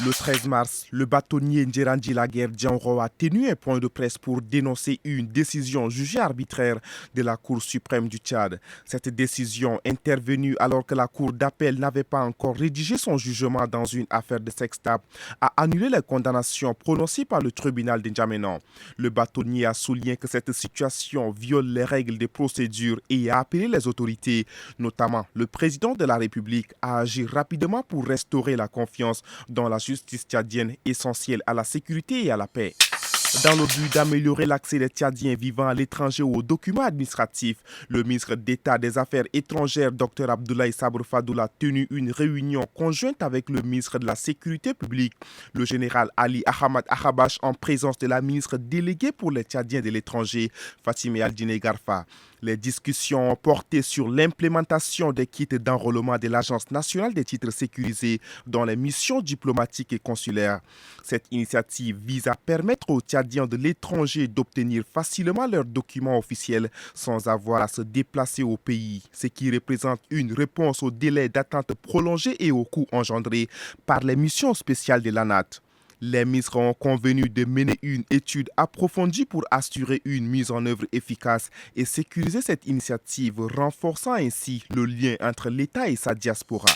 Le 13 mars, le bâtonnier Ndjerandji Laguerre Dianro a tenu un point de presse pour dénoncer une décision jugée arbitraire de la Cour suprême du Tchad. Cette décision, intervenue alors que la Cour d'appel n'avait pas encore rédigé son jugement dans une affaire de sextape, a annulé les condamnations prononcées par le tribunal de N'Djamena. Le bâtonnier a souligné que cette situation viole les règles de procédure et a appelé les autorités, notamment le président de la République, à agir rapidement pour restaurer la confiance dans la justice tchadienne, essentielle à la sécurité et à la paix. Dans le but d'améliorer l'accès des Tchadiens vivant à l'étranger aux documents administratifs, le ministre d'État des Affaires étrangères, Dr Abdoulaye Sabre Fadoul, a tenu une réunion conjointe avec le ministre de la Sécurité publique, le général Ali Ahmad Ahabash, en présence de la ministre déléguée pour les Tchadiens de l'étranger, Fatime Aldine Garfa. Les discussions ont porté sur l'implémentation des kits d'enrôlement de l'Agence nationale des titres sécurisés dans les missions diplomatiques et consulaires. Cette initiative vise à permettre aux Tchadiens de l'étranger d'obtenir facilement leurs documents officiels sans avoir à se déplacer au pays, ce qui représente une réponse aux délais d'attente prolongés et aux coûts engendrés par les missions spéciales de l'ANAT. Les ministres ont convenu de mener une étude approfondie pour assurer une mise en œuvre efficace et sécuriser cette initiative, renforçant ainsi le lien entre l'État et sa diaspora.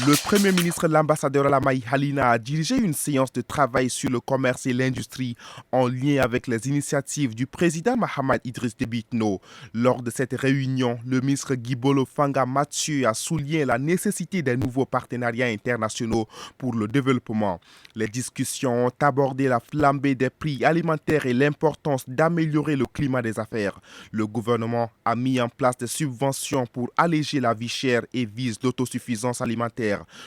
Le Premier ministre, l'ambassadeur Alamaï Halina, a dirigé une séance de travail sur le commerce et l'industrie en lien avec les initiatives du président Mahamad Idriss Déby Itno. Lors de cette réunion, le ministre Guibolo Fanga Mathieu a souligné la nécessité des nouveaux partenariats internationaux pour le développement. Les discussions ont abordé la flambée des prix alimentaires et l'importance d'améliorer le climat des affaires. Le gouvernement a mis en place des subventions pour alléger la vie chère et vise l'autosuffisance alimentaire.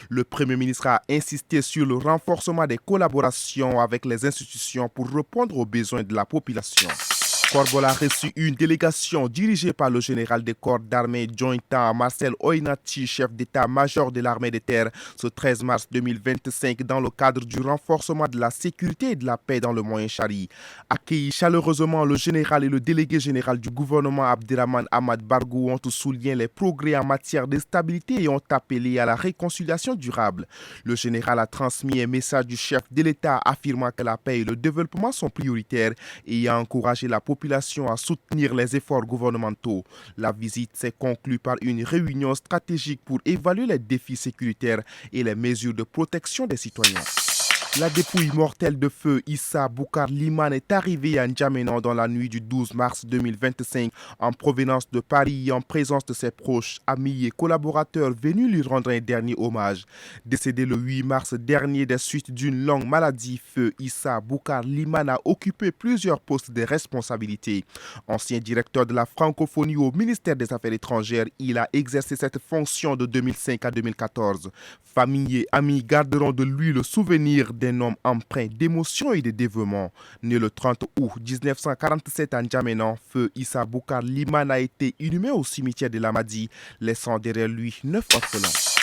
Le Premier ministre a insisté sur le renforcement des collaborations avec les institutions pour répondre aux besoins de la population. Korbola a reçu une délégation dirigée par le général des corps d'armée Djointa Marcel Oinati, chef d'état-major de l'armée de terre, ce 13 mars 2025 dans le cadre du renforcement de la sécurité et de la paix dans le Moyen-Chari. Accueilli chaleureusement, le général et le délégué général du gouvernement Abderrahmane Ahmad Bargou ont souligné les progrès en matière de stabilité et ont appelé à la réconciliation durable. Le général a transmis un message du chef de l'État affirmant que la paix et le développement sont prioritaires et a encouragé la population à soutenir les efforts gouvernementaux. La visite s'est conclue par une réunion stratégique pour évaluer les défis sécuritaires et les mesures de protection des citoyens. La dépouille mortelle de feu Issa Boukar Liman est arrivée à N'Djamena dans la nuit du 12 mars 2025 en provenance de Paris en présence de ses proches, amis et collaborateurs venus lui rendre un dernier hommage. Décédé le 8 mars dernier des suites d'une longue maladie, feu Issa Boukar Liman a occupé plusieurs postes de responsabilité. Ancien directeur de la francophonie au ministère des Affaires étrangères, il a exercé cette fonction de 2005 à 2014. Famille et amis garderont de lui le souvenir d'un homme empreint d'émotion et de dévouement. Né le 30 août 1947 à N'Djamena, feu Issa Boukar Liman a été inhumé au cimetière de Lamadi, laissant derrière lui 9 orphelins.